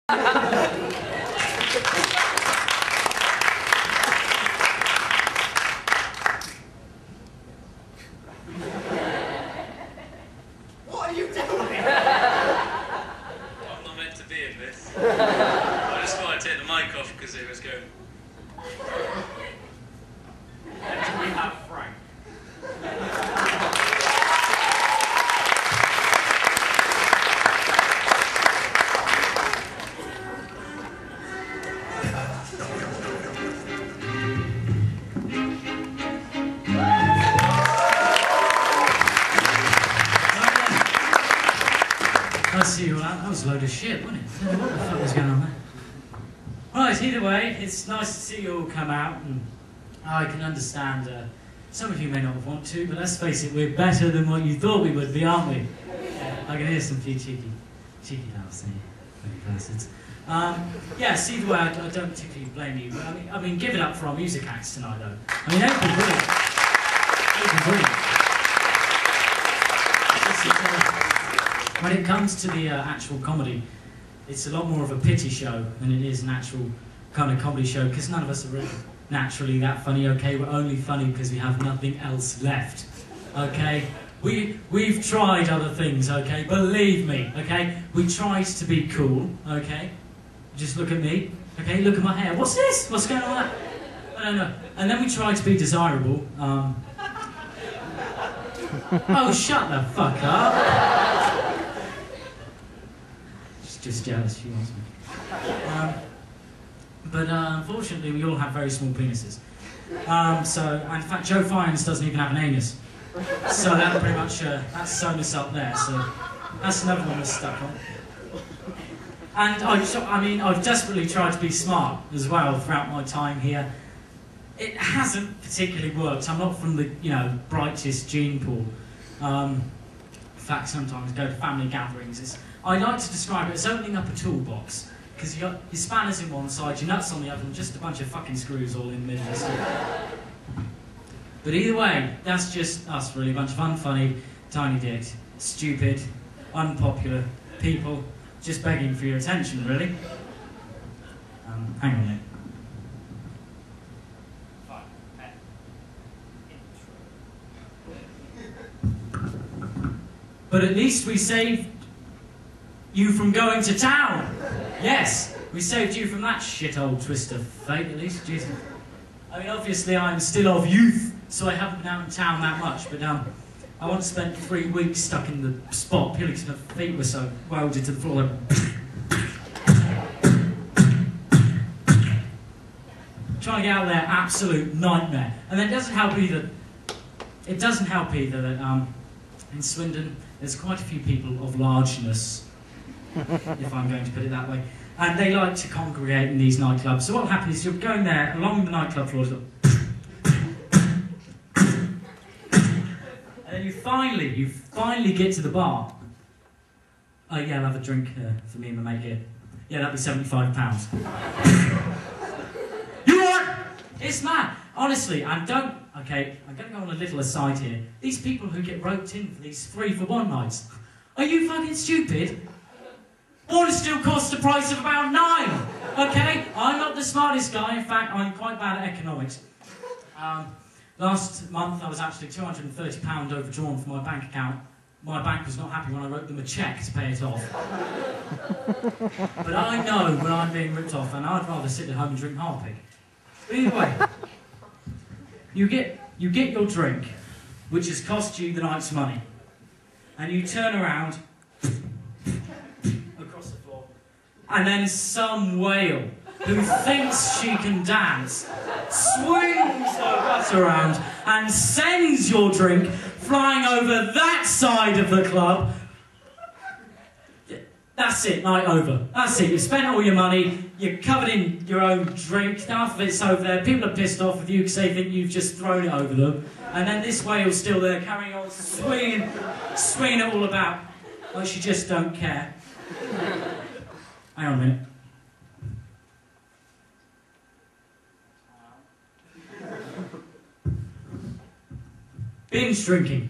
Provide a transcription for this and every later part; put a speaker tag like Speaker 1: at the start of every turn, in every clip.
Speaker 1: What are you doing?
Speaker 2: I'm not meant to be in this. I just thought I'd take the mic off because it was going.
Speaker 1: Next we have Frank.
Speaker 3: I see, well, that was a load of shit, wasn't it? What the fuck was going on there? Right, either way, it's nice to see you all come out, and I can understand some of you may not want to, but let's face it, we're better than what you thought we would be, aren't we? Yeah, I can hear some few cheeky laughs there, funny bastards. Yes, either way, I don't particularly blame you, but I mean, give it up for our music acts tonight, though. I mean, they've been brilliant. They've been brilliant. When it comes to the actual comedy, it's a lot more of a pity show than it is an actual kind of comedy show, because none of us are really naturally that funny, okay? We're only funny because we have nothing else left, okay? We've tried other things, okay? Believe me, okay? We tried to be cool, okay? Just look at me, okay? Look at my hair. What's this? What's going on there? I don't know. And then we tried to be desirable. Oh, shut the fuck up. Just jealous, she wants me. But unfortunately, we all have very small penises. So, in fact, Joe Fiennes doesn't even have an anus. So that pretty much, that's sewn us up there. So that's another one we're stuck on. And I've desperately tried to be smart as well throughout my time here. It hasn't particularly worked. I'm not from the, brightest gene pool. In fact, sometimes I go to family gatherings. I like to describe it as opening up a toolbox, because you've got your spanners in one side, your nuts on the other, and just a bunch of fucking screws all in the middle. But either way, that's just us, really. A bunch of unfunny, tiny dicks, stupid, unpopular people, just begging for your attention, really. Hang on a minute. But at least we saved you from going to town. Yes, we saved you from that shithole twist of fate, at least. Jesus. I mean, obviously I'm still of youth, so I haven't been out in town that much, but I once spent 3 weeks stuck in the spot purely because my feet were so welded to the floor. Trying to get out there, absolute nightmare. And then it doesn't help either that in Swindon there's quite a few people of largeness, if I'm going to put it that way, and they like to congregate in these nightclubs. So what will happen is you're going there along the nightclub floors, and then you finally get to the bar. Oh yeah, I'll have a drink for me and my mate here. Yeah, that'd be £75. You what? It's mad, honestly. And don't. Okay, I'm going to go on a little aside here. These people who get roped in for these 3-for-1 nights, are you fucking stupid? One still costs the price of about 9, okay? I'm not the smartest guy. In fact, I'm quite bad at economics. Last month, I was actually £230 overdrawn from my bank account. My bank was not happy when I wrote them a cheque to pay it off. But I know when I'm being ripped off, and I'd rather sit at home and drink Harpic. But either way, you get your drink, which has cost you the night's money, and you turn around across the floor, and then some whale who thinks she can dance swings her butt around and sends your drink flying over that side of the club. That's it, night over. That's it, you've spent all your money, you're covered in your own drink, half of it's over there, people are pissed off with you because they think you've just thrown it over them, and then this whale's still there carrying on, swinging it all about, like she just don't care. Hang on a minute. Binge drinking.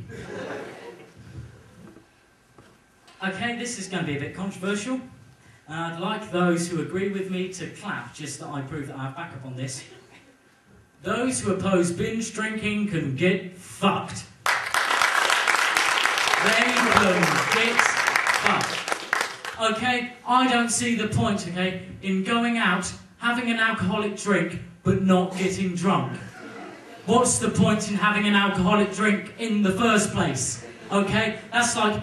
Speaker 3: Okay, this is going to be a bit controversial. And I'd like those who agree with me to clap, just that I prove that I have backup on this. Those who oppose binge drinking can get fucked. They can get fucked. Okay? I don't see the point, okay, in going out, having an alcoholic drink, but not getting drunk. What's the point in having an alcoholic drink in the first place? Okay? That's like,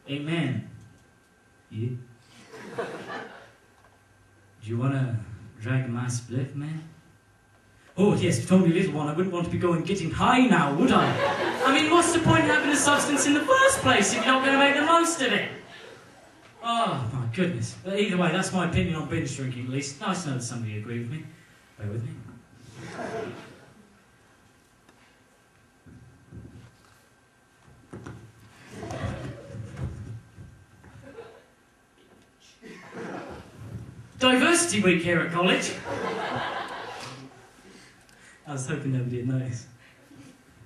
Speaker 3: hey man, you? Do you want to drag my spliff, man? Oh yes, if only little one, I wouldn't want to be going getting high now, would I? I mean, what's the point in having a substance in the first place if you're not going to make the most of it? Oh, my goodness. But either way, that's my opinion on binge drinking, at least. Nice to know that some of you agree with me. Bear with me. Diversity Week here at college. I was hoping nobody would notice.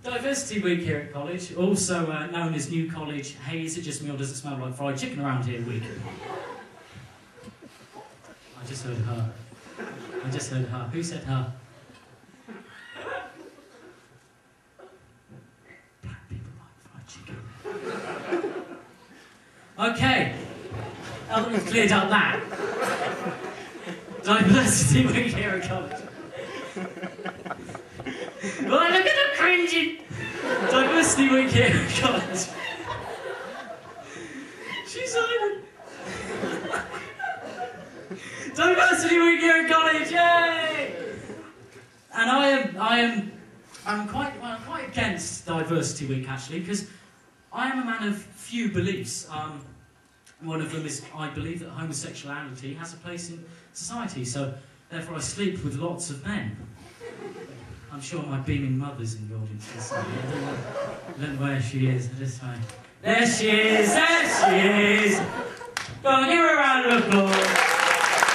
Speaker 3: Diversity Week here at college, also known as New College. Hey, is it just me or does it smell like fried chicken around here week? I just heard her. I just heard her. Who said her? Black people like fried chicken. Okay. Now that we've cleared up that. Diversity Week here at college. Oh, look at the cringing! Diversity Week here at college. She's silent. Diversity Week here at college, yay! And I'm quite against Diversity Week actually, because I am a man of few beliefs. One of them is I believe that homosexuality has a place in society, so therefore I sleep with lots of men. I'm sure my beaming mother's in the audience this time. I don't know where she is. There she is! There she is! Go on, give her a round of applause.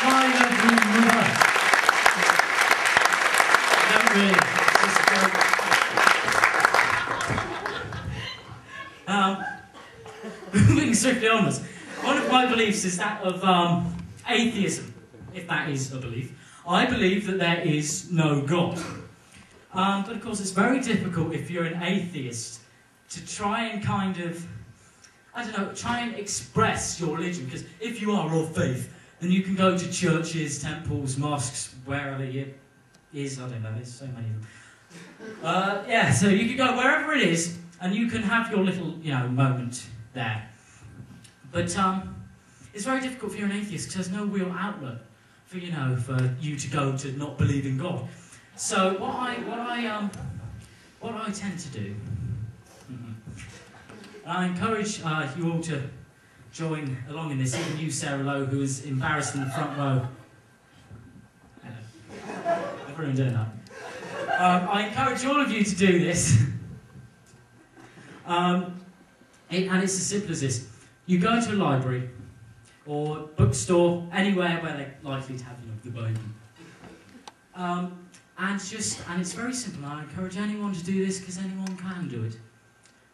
Speaker 3: My lovely mother. Don't really. Just moving swiftly onwards. One of my beliefs is that of atheism, if that is a belief. I believe that there is no God. But of course it's very difficult if you're an atheist to try and kind of, I don't know, try and express your religion, because if you are of faith, then you can go to churches, temples, mosques, wherever it is, I don't know, there's so many of them. Yeah, so you can go wherever it is, and you can have your little, moment there. But it's very difficult if you're an atheist, because there's no real outlet for you to go to not believe in God. So what I tend to do, I encourage you all to join along in this. Even you, Sarah Lowe, who is embarrassed in the front row. Hello. Everyone doing that. I encourage all of you to do this. And it's as simple as this. You go to a library or bookstore, anywhere where they're likely to have the Bible. And it's very simple. I encourage anyone to do this because anyone can do it.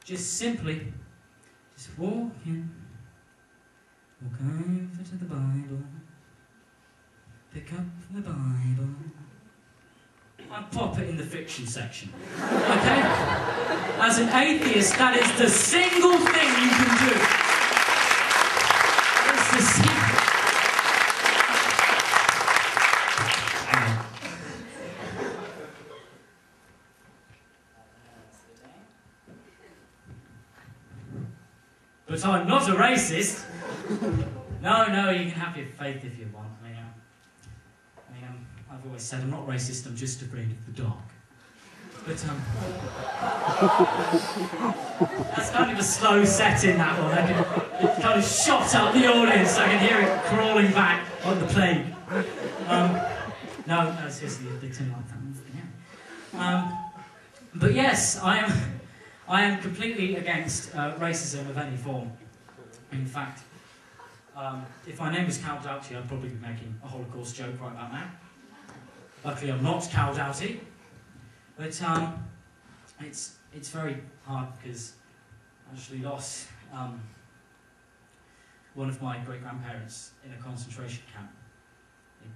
Speaker 3: Just walk over to the Bible, pick up the Bible, and pop it in the fiction section. Okay? As an atheist, that is the single thing you can do. It's the single. But I'm not a racist. No, you can have your faith if you want. I've always said I'm not racist, I'm just afraid of the dark. But, that's kind of a slow set in, that one. It kind of shot up the audience, I can hear it crawling back on the plague. No, seriously, they didn't like that. But yes, I am completely against racism of any form. In fact, if my name was Cal Doughty, I'd probably be making a Holocaust joke right about now. Luckily, I'm not Cal Doughty, but it's very hard because I actually lost one of my great-grandparents in a concentration camp. He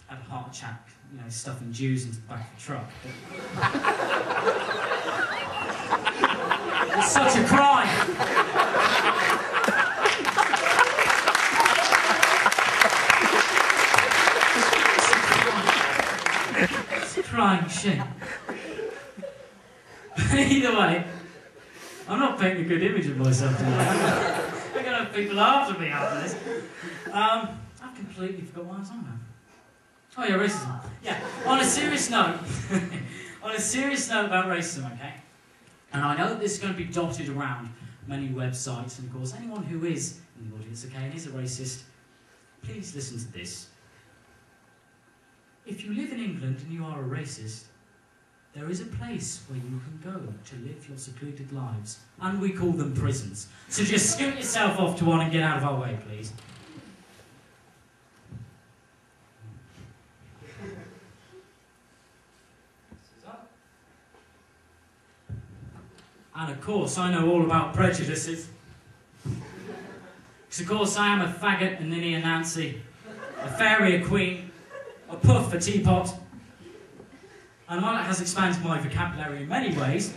Speaker 3: had a heart attack, you know, stuffing Jews into the back of the truck. It's such a crime! It's a crying shame. Either way, I'm not painting a good image of myself today. I'm going to have people after me after this. I've completely forgot what I was on about. Oh yeah, racism. Yeah, on a serious note, about racism, okay? And I know that this is going to be dotted around many websites, and of course anyone who is in the audience, okay, and is a racist, please listen to this. If you live in England and you are a racist, there is a place where you can go to live your secluded lives, and we call them prisons. So just scoot yourself off to one and get out of our way, please. And of course, I know all about prejudices. Because of course I am a faggot, a ninny, a Nancy, a fairy, a queen, a puff, a teapot. And while it has expanded my vocabulary in many ways,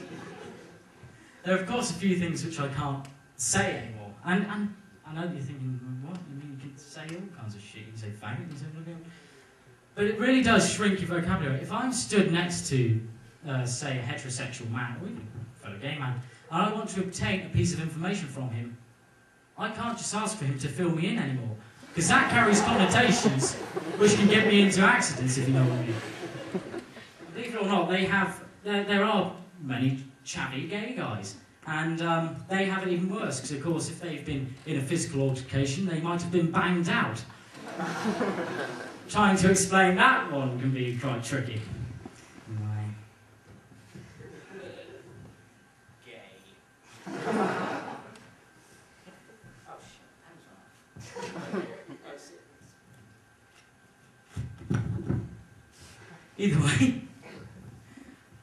Speaker 3: there are of course a few things which I can't say anymore. And I know you're thinking, what? You mean you can say all kinds of shit? You can say faggot, you can say whatever. But it really does shrink your vocabulary. If I'm stood next to, say, a heterosexual man, or even a fellow gay man, and I want to obtain a piece of information from him, I can't just ask for him to fill me in anymore. Because that carries connotations which can get me into accidents, if you know what I mean. Believe it or not, there are many chatty gay guys. And they have it even worse, because of course if they've been in a physical altercation, they might have been banged out. Trying to explain that one can be quite tricky. Anyway. Gay. Oh shit, either way.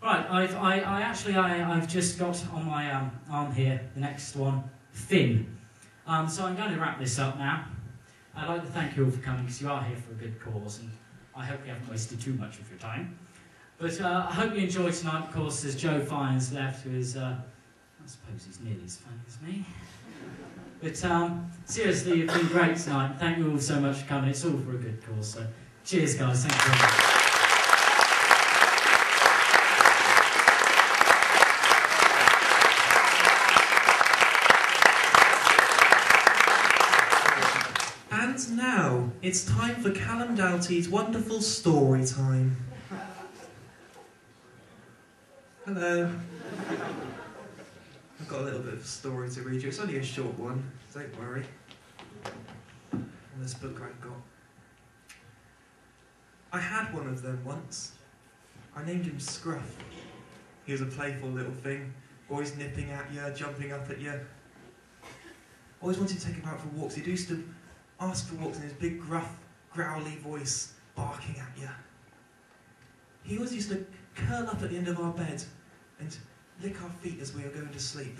Speaker 3: Right, I've just got on my arm here, the next one, Finn. So I'm going to wrap this up now. I'd like to thank you all for coming, because you are here for a good cause, and I hope you haven't wasted too much of your time. But I hope you enjoyed tonight. Of course, there's Joe Fiennes left, who is, I suppose he's nearly as funny as me. But seriously, you've been great tonight. Thank you all so much for coming. It's all for a good cause, so cheers, guys. Thank you very much.
Speaker 4: And now, it's time for Callum Doughty's wonderful story time. Hello. I've got a little bit of a story to read you. It's only a short one, don't worry. On this book I've got. I had one of them once. I named him Scruff. He was a playful little thing, always nipping at you, jumping up at you. Always wanted to take him out for walks. He used to ask for walks in his big, gruff, growly voice, barking at you. He always used to curl up at the end of our bed and lick our feet as we were going to sleep.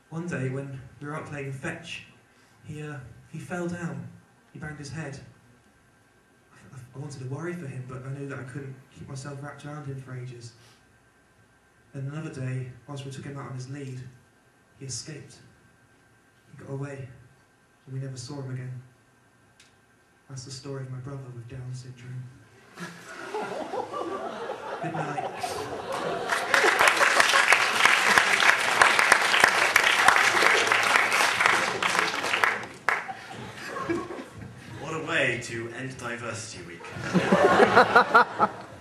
Speaker 4: One day, when we were out playing fetch, he fell down. He banged his head. I wanted to worry for him, but I knew that I couldn't keep myself wrapped around him for ages. Then another day, whilst we took him out on his lead, he escaped. He got away. And we never saw him again. That's the story of my brother with Down syndrome. Good night.
Speaker 1: What a way to end Diversity Week.